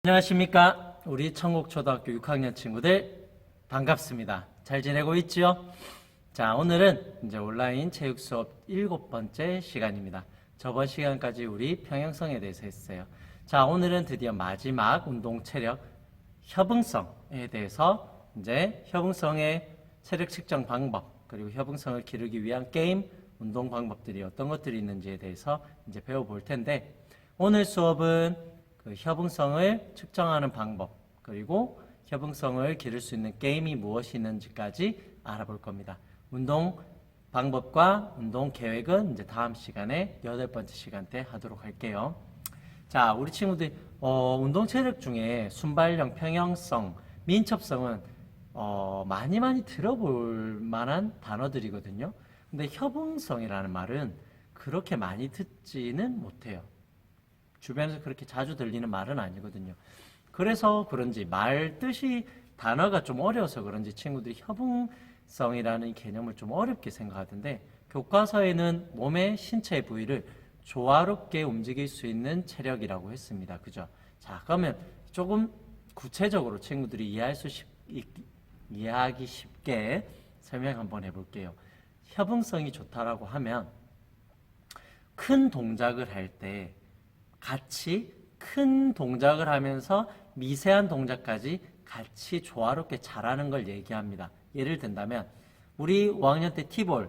안녕하십니까. 우리 청곡초등학교 6학년 친구들 반갑습니다. 잘 지내고 있지요? 자, 오늘은 이제 온라인 체육 수업 7번째 시간입니다. 저번 시간까지 우리 평형성에 대해서 했어요. 자, 오늘은 드디어 마지막 운동 체력 협응성에 대해서 이제 협응성의 체력 측정 방법 그리고 협응성을 기르기 위한 게임 운동 방법들이 어떤 것들이 있는지에 대해서 이제 배워볼 텐데, 오늘 수업은 그 협응성을 측정하는 방법 그리고 협응성을 기를 수 있는 게임이 무엇이 있는지까지 알아볼 겁니다. 운동 방법과 운동 계획은 이제 다음 시간에 8번째 시간 때 하도록 할게요. 자, 우리 친구들 운동 체력 중에 순발력, 평형성, 민첩성은 많이 들어볼 만한 단어들이거든요. 근데 협응성이라는 말은 그렇게 많이 듣지는 못해요. 주변에서 그렇게 자주 들리는 말은 아니거든요. 그래서 그런지 말 뜻이 단어가 좀 어려워서 그런지 친구들이 협응성이라는 개념을 좀 어렵게 생각하던데, 교과서에는 몸의 신체 부위를 조화롭게 움직일 수 있는 체력이라고 했습니다. 그죠? 자, 그러면 조금 구체적으로 친구들이 이해하기 쉽게 설명 한번 해볼게요. 협응성이 좋다라고 하면 큰 동작을 할 때 같이 큰 동작을 하면서 미세한 동작까지 같이 조화롭게 잘하는 걸 얘기합니다. 예를 든다면 우리 5학년 때 티볼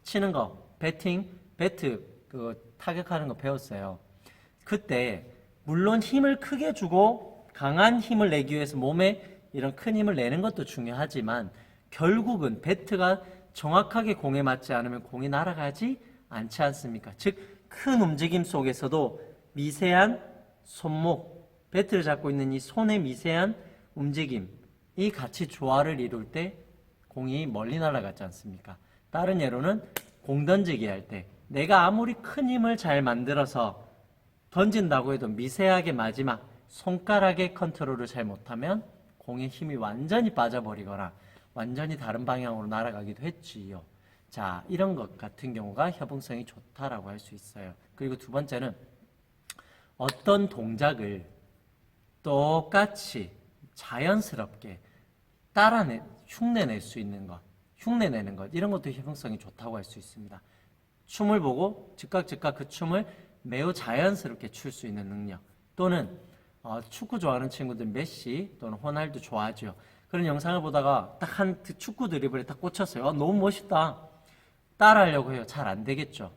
치는 거, 배트 타격하는 거 배웠어요. 그때 물론 힘을 크게 주고 강한 힘을 내기 위해서 몸에 이런 큰 힘을 내는 것도 중요하지만, 결국은 배트가 정확하게 공에 맞지 않으면 공이 날아가지 않지 않습니까? 즉, 큰 움직임 속에서도 미세한 손목, 배트를 잡고 있는 이 손의 미세한 움직임이 같이 조화를 이룰 때 공이 멀리 날아가지 않습니까? 다른 예로는 공 던지기 할 때 내가 아무리 큰 힘을 잘 만들어서 던진다고 해도 미세하게 마지막 손가락의 컨트롤을 잘 못하면 공의 힘이 완전히 빠져버리거나 완전히 다른 방향으로 날아가기도 했지요. 자, 이런 것 같은 경우가 협응성이 좋다라고 할 수 있어요. 그리고 두 번째는 어떤 동작을 똑같이 자연스럽게 흉내낼 수 있는 것, 흉내내는 것, 이런 것도 협응성이 좋다고 할 수 있습니다. 춤을 보고 즉각 그 춤을 매우 자연스럽게 출 수 있는 능력, 또는 축구 좋아하는 친구들 메시 또는 호날두 좋아하죠. 그런 영상을 보다가 딱 한 축구 드리블에 딱 꽂혔어요. 너무 멋있다. 따라하려고 해요. 잘 안 되겠죠.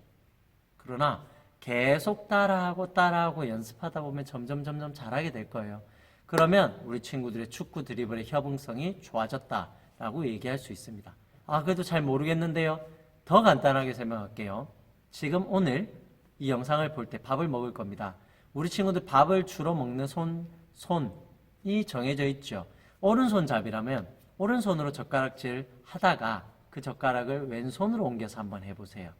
그러나 계속 따라하고 연습하다 보면 점점 잘하게 될 거예요. 그러면 우리 친구들의 축구 드리블의 협응성이 좋아졌다라고 얘기할 수 있습니다. 그래도 잘 모르겠는데요. 더 간단하게 설명할게요. 지금 오늘 이 영상을 볼 때 밥을 먹을 겁니다. 우리 친구들 밥을 주로 먹는 손이 정해져 있죠. 오른손잡이라면 오른손으로 젓가락질 하다가 그 젓가락을 왼손으로 옮겨서 한번 해보세요.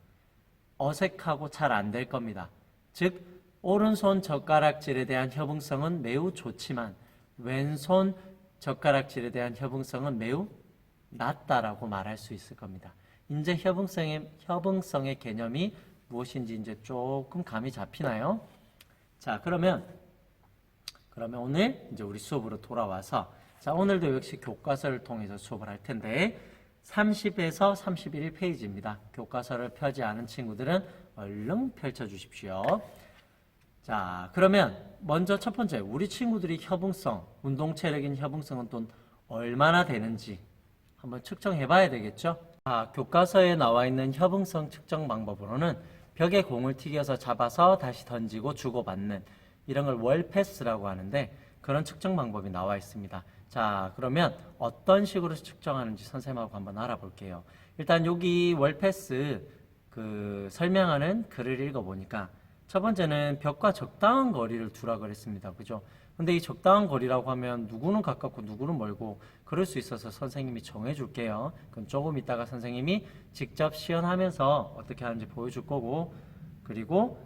어색하고 잘 안 될 겁니다. 즉, 오른손 젓가락질에 대한 협응성은 매우 좋지만 왼손 젓가락질에 대한 협응성은 매우 낮다라고 말할 수 있을 겁니다. 이제 협응성의 개념이 무엇인지 이제 조금 감이 잡히나요? 자, 그러면 오늘 이제 우리 수업으로 돌아와서, 자, 오늘도 역시 교과서를 통해서 수업을 할 텐데 30에서 31페이지입니다. 교과서를 펴지 않은 친구들은 얼른 펼쳐주십시오. 자, 그러면 먼저 첫 번째, 우리 친구들이 협응성, 운동 체력인 협응성은 또 얼마나 되는지 한번 측정해 봐야 되겠죠? 교과서에 나와 있는 협응성 측정 방법으로는 벽에 공을 튀겨서 잡아서 다시 던지고 주고받는, 이런 걸 월패스라고 하는데, 그런 측정 방법이 나와 있습니다. 자, 그러면 어떤 식으로 측정하는지 선생님하고 한번 알아볼게요. 일단 여기 월패스 설명하는 글을 읽어보니까 첫 번째는 벽과 적당한 거리를 두라 그랬습니다. 그죠? 근데 이 적당한 거리라고 하면 누구는 가깝고 누구는 멀고 그럴 수 있어서 선생님이 정해줄게요. 그럼 조금 이따가 선생님이 직접 시연하면서 어떻게 하는지 보여줄 거고, 그리고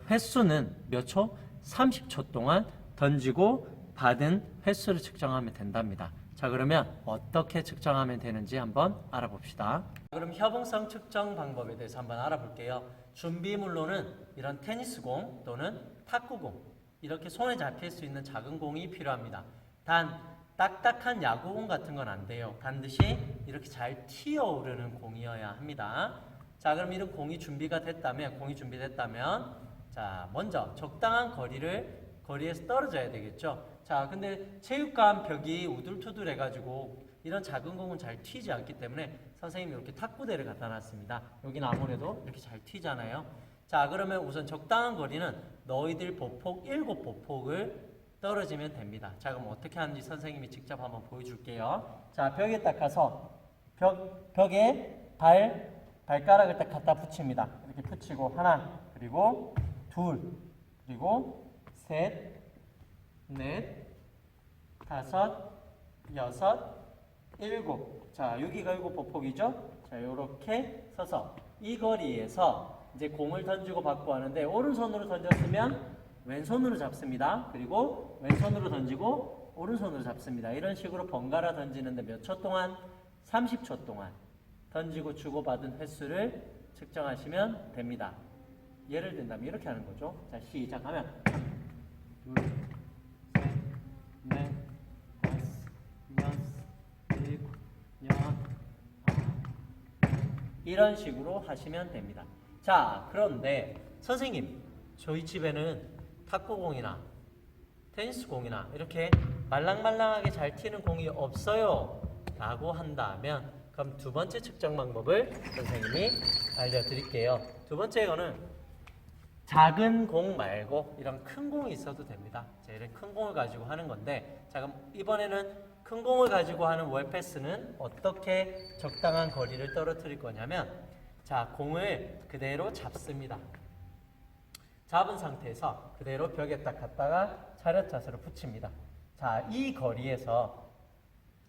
횟수는 몇 초? 30초 동안 던지고 받은 횟수를 측정하면 된답니다. 자, 그러면 어떻게 측정하면 되는지 한번 알아봅시다. 그럼 협응성 측정 방법에 대해서 한번 알아볼게요. 준비물로는 이런 테니스공 또는 탁구공, 이렇게 손에 잡힐 수 있는 작은 공이 필요합니다. 단 딱딱한 야구공 같은 건 안 돼요. 반드시 이렇게 잘 튀어오르는 공이어야 합니다. 자, 그럼 이런 공이 준비됐다면 자, 먼저 적당한 거리에서 떨어져야 되겠죠. 자, 근데 체육관 벽이 우둘투둘 해가지고 이런 작은 공은 잘 튀지 않기 때문에 선생님이 이렇게 탁구대를 갖다 놨습니다. 여기는 아무래도 이렇게 잘 튀잖아요. 자, 그러면 우선 적당한 거리는 너희들 보폭 7보폭을 떨어지면 됩니다. 자, 그럼 어떻게 하는지 선생님이 직접 한번 보여줄게요. 자, 벽에 딱 가서 벽에 발가락을 딱 갖다 붙입니다. 이렇게 붙이고 하나, 그리고 둘, 그리고 셋, 넷, 다섯, 여섯, 일곱. 자, 여기가 7보폭이죠? 자, 요렇게 서서 이 거리에서 이제 공을 던지고 받고 하는데 오른손으로 던졌으면 왼손으로 잡습니다. 그리고 왼손으로 던지고 오른손으로 잡습니다. 이런 식으로 번갈아 던지는데 몇 초 동안? 30초 동안 던지고 주고받은 횟수를 측정하시면 됩니다. 예를 든다면 이렇게 하는 거죠. 자, 시작하면 둘, 셋, 넷, 다섯, 여섯, 일곱, 여덟, 이런 식으로 하시면 됩니다. 자, 그런데 선생님, 저희 집에는 탁구공이나 테니스공이나 이렇게 말랑말랑하게 잘 튀는 공이 없어요 라고 한다면 그럼 두 번째 측정 방법을 선생님이 알려드릴게요. 두 번째 거는 작은 공 말고 이런 큰 공이 있어도 됩니다. 자, 이런 큰 공을 가지고 하는 건데, 자, 그럼 이번에는 큰 공을 가지고 하는 월패스는 어떻게 적당한 거리를 떨어뜨릴 거냐면, 자, 공을 그대로 잡습니다. 잡은 상태에서 그대로 벽에 딱 갖다가 차렷 자세로 붙입니다. 자, 이 거리에서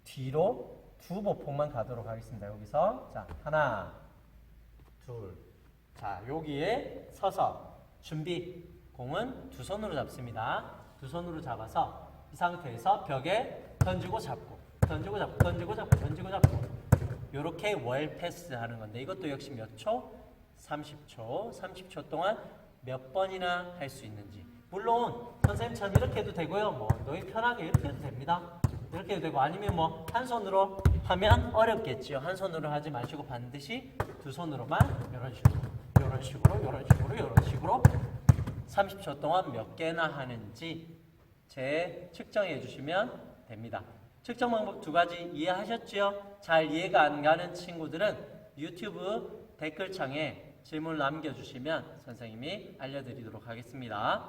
뒤로 2보폭만 가도록 하겠습니다. 여기서 자, 하나, 둘. 자, 여기에 서서 준비. 공은 두 손으로 잡습니다. 두 손으로 잡아서 이 상태에서 벽에 던지고 잡고, 던지고 잡고, 던지고 잡고, 던지고 잡고. 요렇게 월 패스 하는 건데 이것도 역시 몇 초? 30초. 30초 동안 몇 번이나 할 수 있는지. 물론 선생님처럼 이렇게 해도 되고요. 뭐 너희 편하게 이렇게 해도 됩니다. 이렇게 해도 되고, 아니면 뭐 한 손으로 하면 어렵겠지요. 한 손으로 하지 마시고 반드시 두 손으로만 이런 식으로, 이런 식으로, 이런 식으로, 이런 식으로 30초 동안 몇 개나 하는지 측정해 주시면 됩니다. 측정 방법 두 가지 이해하셨죠? 잘 이해가 안 가는 친구들은 유튜브 댓글창에 질문을 남겨주시면 선생님이 알려드리도록 하겠습니다.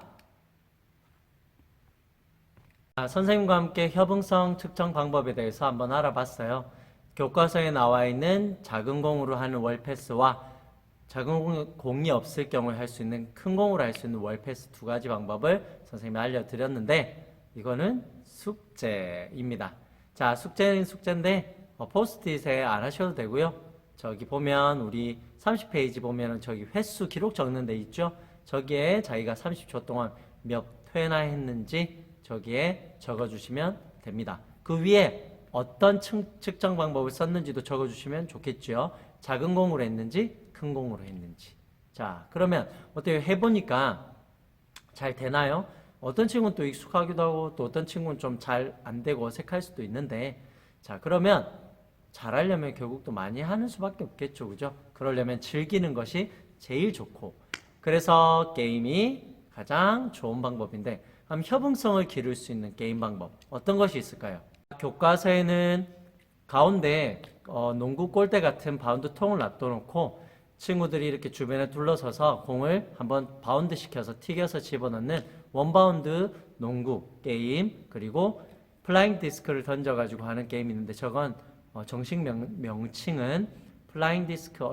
선생님과 함께 협응성 측정 방법에 대해서 한번 알아봤어요. 교과서에 나와 있는 작은 공으로 하는 월패스와 작은 공이 없을 경우에 할 수 있는 큰 공으로 할 수 있는 월패스 두 가지 방법을 선생님이 알려드렸는데, 이거는 숙제입니다. 자, 숙제는 숙제인데 포스트잇에 안 하셔도 되고요. 저기 보면 우리 30페이지 보면은 저기 횟수 기록 적는 데 있죠. 저기에 자기가 30초 동안 몇 회나 했는지 저기에 적어주시면 됩니다. 그 위에 어떤 측정 방법을 썼는지도 적어주시면 좋겠죠. 작은 공으로 했는지 큰 공으로 했는지. 자, 그러면 어때요? 해보니까 잘 되나요? 어떤 친구는 또 익숙하기도 하고 또 어떤 친구는 좀 잘 안 되고 어색할 수도 있는데, 자, 그러면 잘하려면 결국 또 많이 하는 수밖에 없겠죠. 그죠? 그러려면 즐기는 것이 제일 좋고, 그래서 게임이 가장 좋은 방법인데, 그럼 협응성을 기를 수 있는 게임 방법 어떤 것이 있을까요? 교과서에는 가운데 농구 골대 같은 바운드 통을 놔둬놓고 친구들이 이렇게 주변에 둘러서서 공을 한번 바운드 시켜서 튀겨서 집어넣는 원바운드 농구 게임, 그리고 플라잉 디스크를 던져가지고 하는 게임이 있는데, 저건 정식 명칭은 플라잉 디스크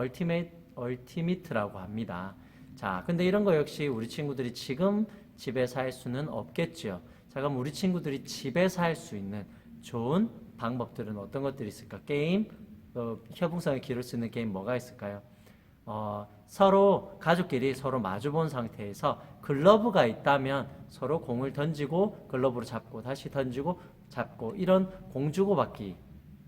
얼티미트라고 합니다. 자, 근데 이런 거 역시 우리 친구들이 지금 집에서 할 수는 없겠죠. 자, 그럼 우리 친구들이 집에서 할 수 있는 좋은 방법들은 어떤 것들이 있을까? 게임, 협응성을 기를 수 있는 게임 뭐가 있을까요? 서로 가족끼리 서로 마주 본 상태에서 글러브가 있다면 서로 공을 던지고 글러브로 잡고 다시 던지고 잡고, 이런 공 주고받기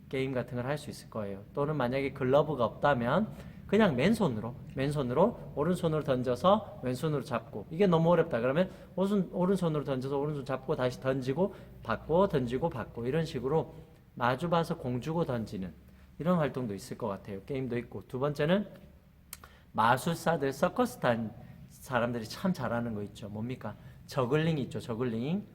게임 같은 걸 할 수 있을 거예요. 또는 만약에 글러브가 없다면 그냥 맨손으로 오른손으로 던져서 왼손으로 잡고, 이게 너무 어렵다 그러면 오른손으로 던져서 오른손 잡고 다시 던지고 받고 던지고 받고, 이런 식으로 마주봐서 공 주고 던지는 이런 활동도 있을 것 같아요. 게임도 있고. 두 번째는 마술사들, 서커스 탄 사람들이 참 잘하는 거 있죠. 뭡니까? 저글링 있죠. 저글링.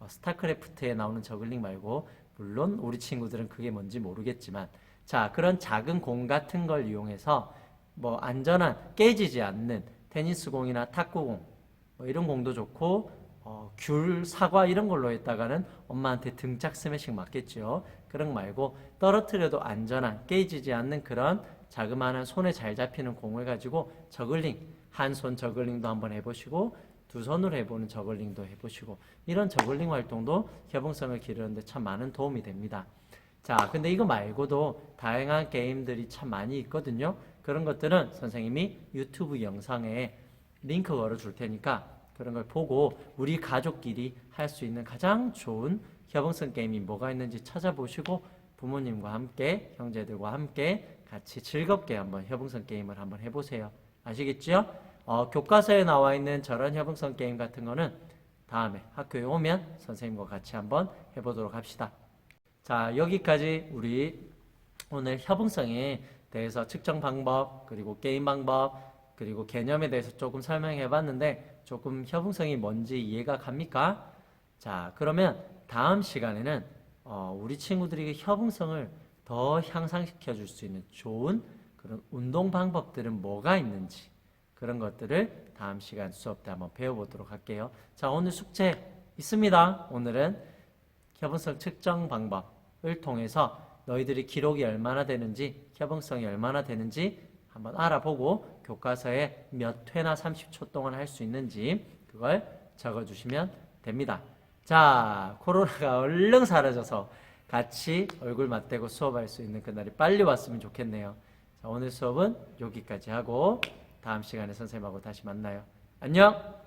스타크래프트에 나오는 저글링 말고, 물론 우리 친구들은 그게 뭔지 모르겠지만, 자, 그런 작은 공 같은 걸 이용해서 뭐 안전한, 깨지지 않는 테니스 공이나 탁구공, 뭐 이런 공도 좋고, 귤, 사과 이런 걸로 했다가는 엄마한테 등짝 스매싱 맞겠죠. 그런 거 말고 떨어뜨려도 안전한, 깨지지 않는 그런 자그마한 손에 잘 잡히는 공을 가지고 저글링, 한 손 저글링도 한번 해보시고, 두 손으로 해보는 저글링도 해보시고, 이런 저글링 활동도 협응성을 기르는데 참 많은 도움이 됩니다. 자, 근데 이거 말고도 다양한 게임들이 참 많이 있거든요. 그런 것들은 선생님이 유튜브 영상에 링크 걸어 줄 테니까 그런 걸 보고 우리 가족끼리 할 수 있는 가장 좋은 협응성 게임이 뭐가 있는지 찾아보시고, 부모님과 함께, 형제들과 함께 같이 즐겁게 한번 협응성 게임을 한번 해보세요. 아시겠죠? 교과서에 나와 있는 저런 협응성 게임 같은 거는 다음에 학교에 오면 선생님과 같이 한번 해보도록 합시다. 자, 여기까지 우리 오늘 협응성에 대해서 측정 방법, 그리고 게임 방법, 그리고 개념에 대해서 조금 설명해 봤는데, 조금 협응성이 뭔지 이해가 갑니까? 자, 그러면 다음 시간에는 우리 친구들이 협응성을 더 향상시켜 줄 수 있는 좋은 그런 운동 방법들은 뭐가 있는지, 그런 것들을 다음 시간 수업 때 한번 배워보도록 할게요. 자, 오늘 숙제 있습니다. 오늘은 협응성 측정 방법을 통해서 너희들이 기록이 얼마나 되는지, 협응성이 얼마나 되는지 한번 알아보고 교과서에 몇 회나 30초 동안 할 수 있는지 그걸 적어주시면 됩니다. 자, 코로나가 얼른 사라져서 같이 얼굴 맞대고 수업할 수 있는 그날이 빨리 왔으면 좋겠네요. 자, 오늘 수업은 여기까지 하고 다음 시간에 선생님하고 다시 만나요. 안녕!